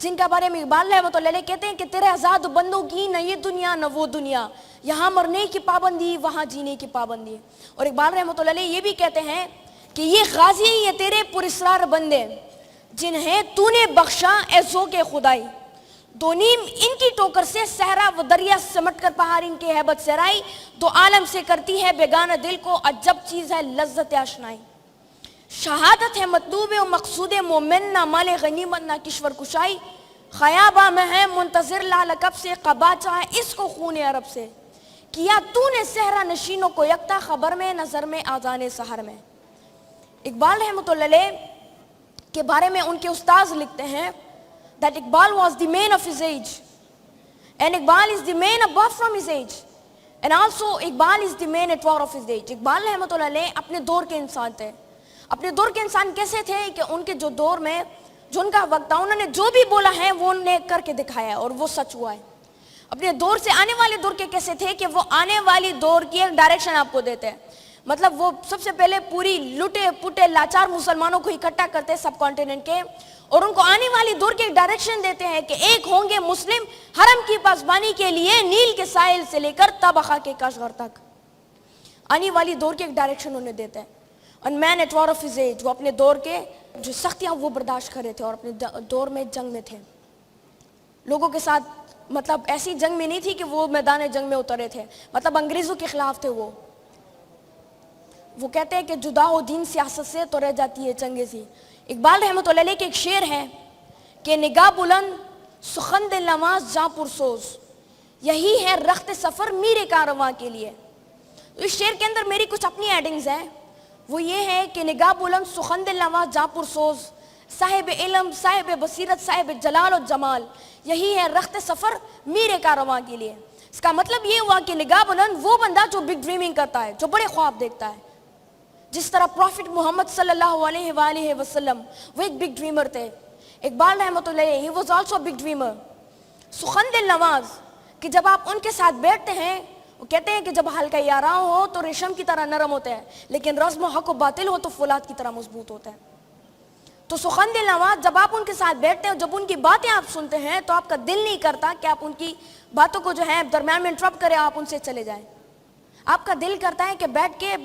جن کا بارے میں اقبال رحمۃ اللہ علیہ کہتے ہیں کہ تیرے آزاد بندوں کی نہ یہ دنیا نہ وہ دنیا، یہاں مرنے کی پابندی وہاں جینے کی پابندی. اور اقبال رحمۃ اللہ علیہ یہ بھی کہتے ہیں کہ یہ غازی یہ تیرے پراسرار بندے جنہیں تو نے بخشا اے ذوق خدائی، دو نیم ان کی ٹوکر سے صحرا و دریا سمٹ کر پہاڑ ان کی ہیبت سرائی، دو عالم سے کرتی ہے بیگانہ دل کو عجب چیز ہے لذت آشنائی. شہادت ہے مطلوب و مقصود مومن، نہ مال غنیمت نہ کشور کشائی، خیابہ میں ہے منتظر لالکب سے قبا چاہے اس کو خون عرب سے، کیا تو نے صحرا نشینوں کو یکتا خبر میں نظر میں آذان سحر میں. اقبال رحمۃ اللہ علیہ کے بارے میں ان کے استاذ لکھتے ہیں that Iqbal was the man of his age and Iqbal is the man above from his age and also Iqbal is the man at war of his age. Iqbal رحمۃ اللہ علیہ اپنے دور کے انسان تھے. اپنے دور کے انسان کیسے تھے کہ ان کے جو دور میں جو ان کا وقت تھا انہوں نے جو بھی بولا ہے وہ انہوں نے کر کے دکھایا ہے اور وہ سچ ہوا ہے. اپنے دور سے آنے والے دور کے کیسے تھے کہ وہ آنے والی دور کی ایک ڈائریکشن آپ کو دیتے ہیں. مطلب وہ سب سے پہلے پوری لٹے پٹے لاچار مسلمانوں کو اکٹھا کرتے سب کانٹیننٹ کے اور ان کو آنے والی دور کی ایک ڈائریکشن دیتے ہیں کہ ایک ہوں گے مسلم حرم کی پاسبانی کے لیے نیل کے ساحل سے لے کر تبخا کے کاشغر تک. آنے والی دور کی ایک ڈائریکشن انہیں دیتے ہیں. And man at war of his age، وہ اپنے دور کے جو سختیاں وہ برداشت کر رہے تھے اور اپنے دور میں جنگ میں تھے لوگوں کے ساتھ. مطلب ایسی جنگ میں نہیں تھی کہ وہ میدان جنگ میں اترے تھے، مطلب انگریزوں کے خلاف تھے. وہ کہتے ہیں کہ جدا ہو دین سیاست سے تو رہ جاتی ہے چنگیزی. اقبال رحمۃ اللہ علیہ کے ایک شعر ہے کہ نگاہ بلند سخن دل نواز جاں پرسوز، یہی ہے رخت سفر میرے کارواں کے لیے. اس شعر کے اندر میری کچھ اپنی ایڈنگز ہیں. وہ یہ ہے کہ نگاہ بلند سخن دل نواز جاں پرسوز، صاحب علم صاحب بصیرت صاحب جلال و جمال، یہی ہے رخت سفر میرے کارواں کے لیے. اس کا مطلب یہ ہوا کہ نگاہ بلند وہ بندہ جو بگ ڈریمنگ کرتا ہے، جو بڑے خواب دیکھتا ہے. جس طرح پروفٹ محمد صلی اللہ علیہ وآلہ وسلم وہ ایک بگ ڈریمر تھے. اقبال رحمۃ اللہ علیہ he was also a big dreamer. سخن دل نواز کہ جب آپ ان کے ساتھ بیٹھتے ہیں وہ کہتے ہیں کہ جب حلقہ یاراں ہو تو ریشم کی طرح نرم ہوتا ہے، لیکن رزم و حق و باطل ہو تو فولاد کی طرح مضبوط ہوتا ہے. تو سخن دل نواز جب آپ ان کے ساتھ بیٹھتے ہیں جب ان کی باتیں آپ سنتے ہیں تو آپ کا دل نہیں کرتا کہ آپ ان کی باتوں کو جو ہے درمیان میں انٹرپٹ کریں، آپ ان سے چلے جائیں. آپ کا دل کرتا ہے کہ بیٹھ کے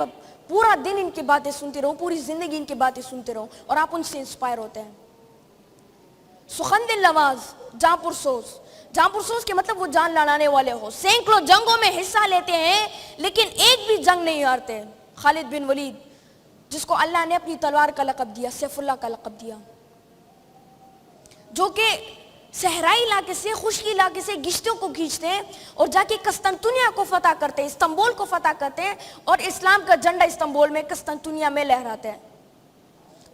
پورا دن ان کی باتیں سنتے رہو، پوری زندگی ان کی باتیں سنتے رہو اور آپ ان سے انسپائر ہوتے ہیں. سخن دل نواز جاں پرسوز، جاں پرسوز کے مطلب وہ جان لڑانے والے ہو. سینکڑوں جنگوں میں حصہ لیتے ہیں لیکن ایک بھی جنگ نہیں ہارتے. خالد بن ولید جس کو اللہ نے اپنی تلوار کا لقب دیا، سیف اللہ کا لقب دیا، جو کہ صحرائی علاقے سے خشکی علاقے سے گشتوں کو کھینچتے ہیں اور جا کے قسطنطنیہ کو فتح کرتے ہیں، استنبول کو فتح کرتے ہیں اور اسلام کا جھنڈا استنبول میں قسطنطنیہ میں لہراتے ہیں.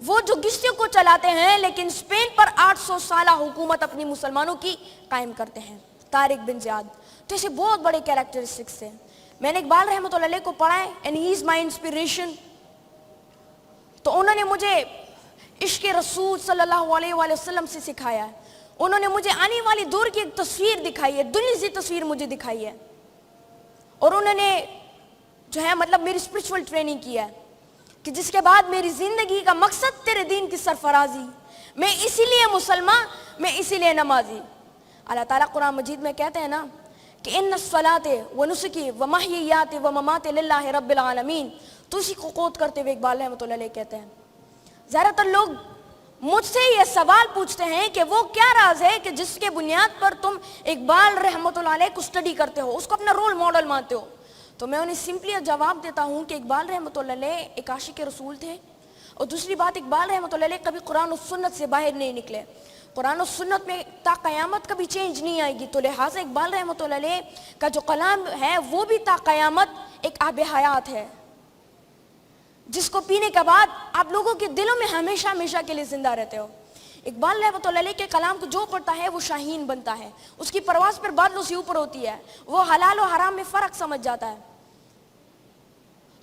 وہ جو گشتوں کو چلاتے ہیں لیکن اسپین پر 800 سالہ حکومت اپنی مسلمانوں کی قائم کرتے ہیں. طارق بن زیاد تو ایسے بہت بڑے کیریکٹرسٹکس ہیں. میں نے اقبال رحمۃ اللہ علیہ کو پڑھا ہے and he is my inspiration. تو انہوں نے مجھے عشق رسول صلی اللہ علیہ وآلہ وسلم سے سکھایا ہے. انہوں نے مجھے آنے والی دور کی ایک تصویر دکھائی ہے، دنیا سی تصویر مجھے دکھائی ہے. اور انہوں نے جو ہے مطلب میری اسپرچول ٹریننگ کی ہے کہ جس کے بعد میری زندگی کا مقصد تیرے دین کی سرفرازی، میں اسی لیے مسلمان، میں اسی لیے نمازی. اللہ تعالیٰ قرآن مجید میں کہتے ہیں نا کہ ان الصلاۃ ونسکی ومحییات وممات للہ رب العالمین. تو اسی کو قوت کرتے ہوئے اقبال رحمۃ اللہ علیہ کہتے ہیں زیادہ تر لوگ مجھ سے یہ سوال پوچھتے ہیں کہ وہ کیا راز ہے کہ جس کے بنیاد پر تم اقبال رحمۃ اللہ علیہ کو اسٹڈی کرتے ہو، اس کو اپنا رول ماڈل مانتے ہو. تو میں انہیں سمپلی جواب دیتا ہوں کہ اقبال رحمۃ اللہ علیہ ایک عاشق رسول تھے. اور دوسری بات، اقبال رحمۃ اللہ علیہ کبھی قرآن و سنت سے باہر نہیں نکلے. قرآن و سنت میں تا قیامت کبھی چینج نہیں آئے گی. تو لہٰذا اقبال رحمۃ اللہ علیہ کا جو کلام ہے وہ بھی تا قیامت ایک آب حیات ہے جس کو پینے کے بعد آپ لوگوں کے دلوں میں ہمیشہ ہمیشہ کے لیے زندہ رہتے ہو. اقبال رحمۃ اللہ علیہ کے کلام کو جو پڑھتا ہے وہ شاہین بنتا ہے، اس کی پرواز پر بادلوں سے اوپر ہوتی ہے، وہ حلال و حرام میں فرق سمجھ جاتا ہے.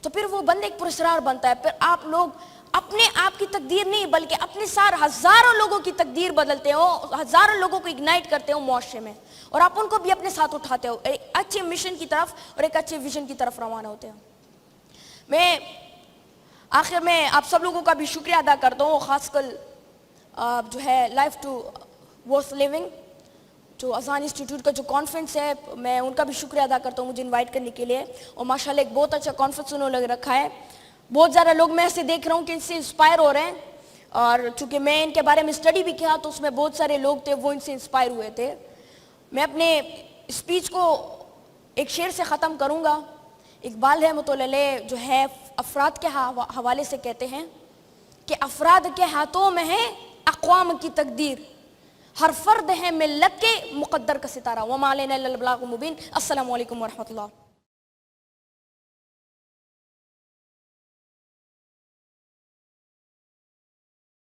تو پھر وہ بندے ایک پراسرار بنتا ہے. پھر آپ لوگ اپنے آپ کی تقدیر نہیں بلکہ اپنے ساتھ ہزاروں لوگوں کی تقدیر بدلتے ہو، ہزاروں لوگوں کو اگنائٹ کرتے ہو معاشرے میں اور آپ ان کو بھی اپنے ساتھ اٹھاتے ہو، ایک اچھے مشن کی طرف اور ایک اچھے ویژن کی طرف روانہ ہوتے ہو. میں آخر میں آپ سب لوگوں کا بھی شکریہ ادا کرتا ہوں، خاص کر جو ہے لائف ٹو worth living. جو اذان انسٹیٹیوٹ کا جو کانفرنس ہے میں ان کا بھی شکریہ ادا کرتا ہوں مجھے انوائٹ کرنے کے لیے, اور ماشاءاللہ ایک بہت اچھا کانفرنس انہوں نے رکھا ہے. بہت زیادہ لوگ میں ایسے دیکھ رہا ہوں کہ ان سے انسپائر ہو رہے ہیں, اور چونکہ میں ان کے بارے میں اسٹڈی بھی کیا تو اس میں بہت سارے لوگ تھے وہ ان سے انسپائر ہوئے تھے. میں اپنے اسپیچ کو ایک شعر سے ختم کروں گا. اقبال رحمۃ اللہ علیہ جو ہے افراد کے حوالے سے کہتے ہیں کہ افراد کے ہاتھوں میں ہے اقوام کی تقدیر, ہر فرد ہے ملت کے مقدر کا ستارہ. وما علینا الا البلاغ المبین. السلام علیکم ورحمۃ اللہ.